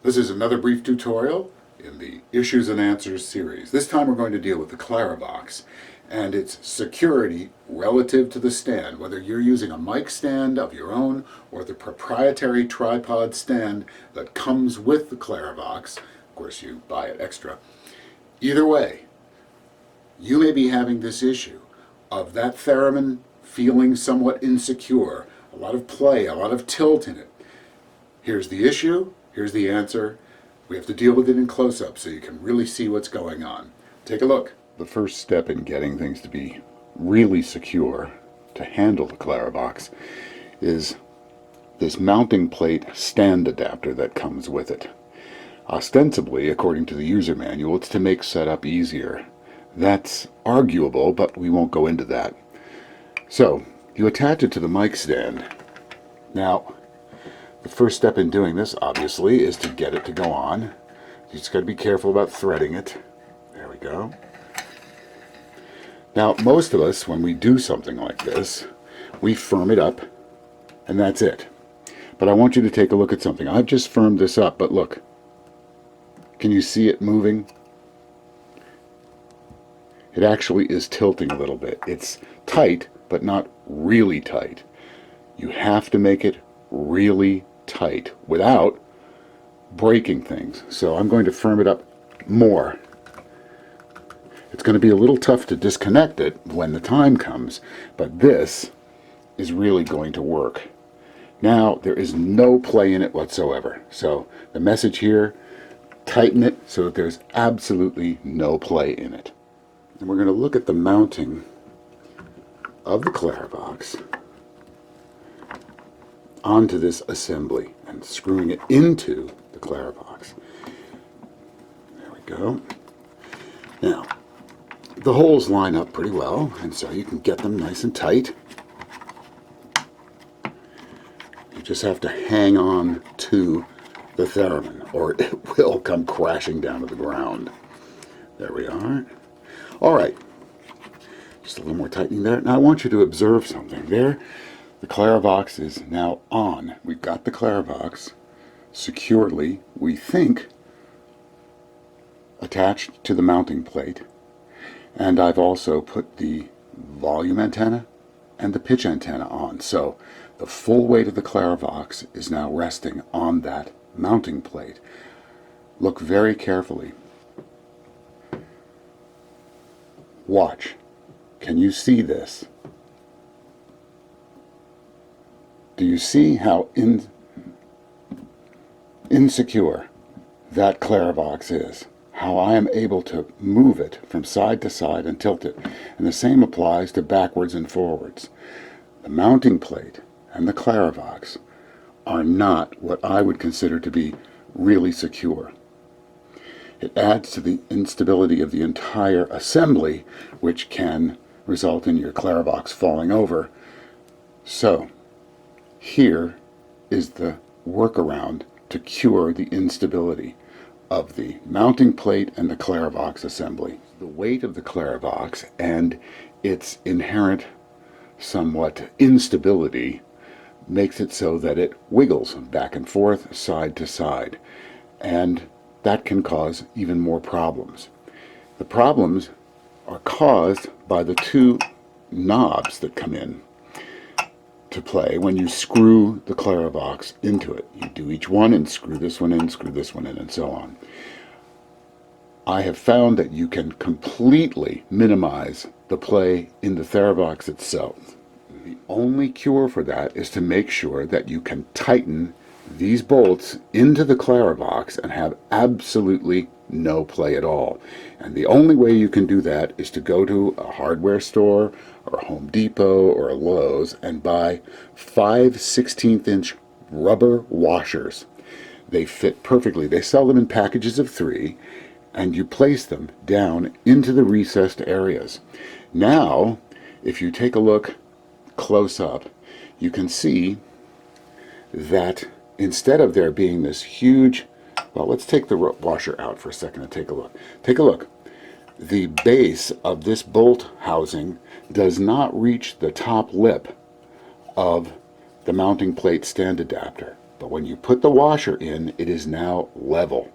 This is another brief tutorial in the Issues and Answers series. This time we're going to deal with the Clarivox and its security relative to the stand, whether you're using a mic stand of your own or the proprietary tripod stand that comes with the Clarivox. Of course, you buy it extra. Either way, you may be having this issue of that theremin feeling somewhat insecure, a lot of play, a lot of tilt in it. Here's the issue, here's the answer. We have to deal with it in close-up so you can really see what's going on. Take a look. The first step in getting things to be really secure to handle the Clarivox is this mounting plate stand adapter that comes with it. Ostensibly, according to the user manual, it's to make setup easier. That's arguable, but we won't go into that. So, you attach it to the mic stand. Now, the first step in doing this, obviously, is to get it to go on. You just got to be careful about threading it. There we go. Now, most of us, when we do something like this, we firm it up, and that's it. But I want you to take a look at something. I've just firmed this up, but look. Can you see it moving? It actually is tilting a little bit. It's tight, but not really tight. You have to make it really tight without breaking things. So I'm going to firm it up more. It's going to be a little tough to disconnect it when the time comes, but this is really going to work. Now there is no play in it whatsoever. So the message here, tighten it so that there's absolutely no play in it. And we're going to look at the mounting of the Clarivox onto this assembly and screwing it into the Clarivox. There we go. Now, the holes line up pretty well, and so you can get them nice and tight. You just have to hang on to the theremin, or it will come crashing down to the ground. There we are. All right. Just a little more tightening there. Now I want you to observe something. There, the Clarivox is now on. We've got the Clarivox securely, we think, attached to the mounting plate. And I've also put the volume antenna and the pitch antenna on. So the full weight of the Clarivox is now resting on that mounting plate. Look very carefully. Watch. Can you see this? Do you see how insecure that Clarivox is? How I am able to move it from side to side and tilt it. And the same applies to backwards and forwards. The mounting plate and the Clarivox are not what I would consider to be really secure. It adds to the instability of the entire assembly, which can result in your Clarivox falling over. So, here is the workaround to cure the instability of the mounting plate and the Clarivox assembly. The weight of the Clarivox and its inherent somewhat instability makes it so that it wiggles back and forth, side to side, and that can cause even more problems. The problems are caused by the two knobs that come in to play when you screw the Clarivox into it. You do each one and screw this one in, screw this one in, and so on. I have found that you can completely minimize the play in the Clarivox itself. The only cure for that is to make sure that you can tighten these bolts into the Clarivox and have absolutely no play at all. And the only way you can do that is to go to a hardware store or a Home Depot or a Lowe's and buy 5 16-inch rubber washers. They fit perfectly. They sell them in packages of 3, and you place them down into the recessed areas. Now, if you take a look close up, you can see that instead of there being this huge, well, let's take the washer out for a second and take a look. Take a look. The base of this bolt housing does not reach the top lip of the mounting plate stand adapter. But when you put the washer in, it is now level.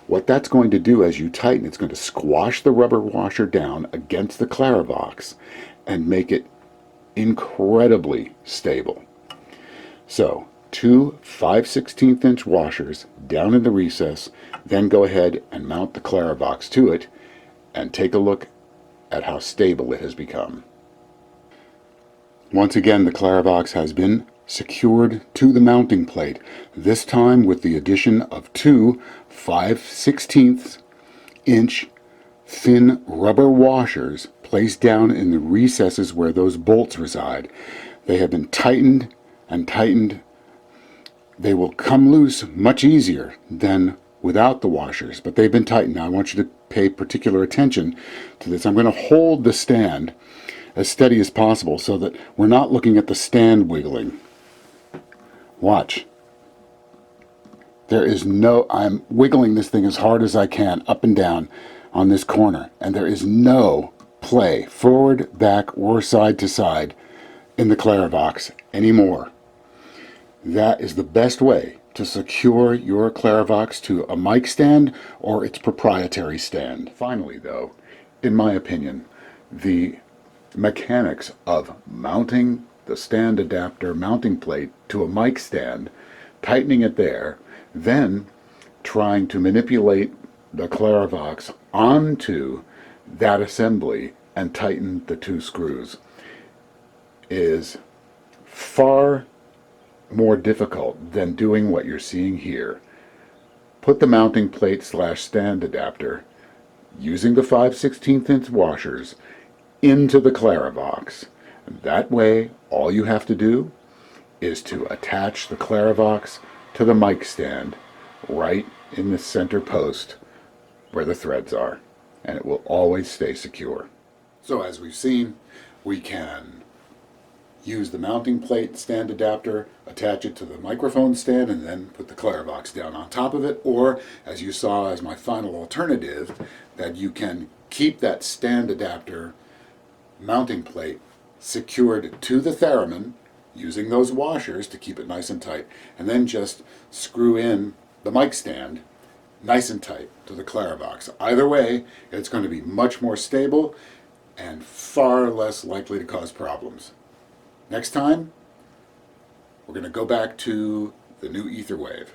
What that's going to do as you tighten, it's going to squash the rubber washer down against the Clarivox and make it incredibly stable. So, two 5/16 inch washers down in the recess, then go ahead and mount the Clarivox to it and take a look at how stable it has become. Once again, the Clarivox has been secured to the mounting plate, this time with the addition of two 5/16 inch thin rubber washers placed down in the recesses where those bolts reside. They have been tightened and tightened. They will come loose much easier than without the washers, but they've been tightened. Now I want you to pay particular attention to this. I'm going to hold the stand as steady as possible so that we're not looking at the stand wiggling. Watch. I'm wiggling this thing as hard as I can up and down on this corner, and there is no play forward, back, or side to side in the Clarivox anymore. That is the best way to secure your Clarivox to a mic stand or its proprietary stand. Finally, though, in my opinion, the mechanics of mounting the stand adapter mounting plate to a mic stand, tightening it there, then trying to manipulate the Clarivox onto that assembly and tighten the two screws is far more difficult than doing what you're seeing here. Put the mounting plate / stand adapter using the 5/16 inch washers into the Clarivox. That way, all you have to do is to attach the Clarivox to the mic stand right in the center post where the threads are, and it will always stay secure. So as we've seen, we can use the mounting plate stand adapter, attach it to the microphone stand, and then put the Clarivox down on top of it, or as you saw as my final alternative, that you can keep that stand adapter mounting plate secured to the theremin using those washers to keep it nice and tight, and then just screw in the mic stand nice and tight to the Clarivox. Either way, it's going to be much more stable and far less likely to cause problems. Next time, we're going to go back to the new Etherwave.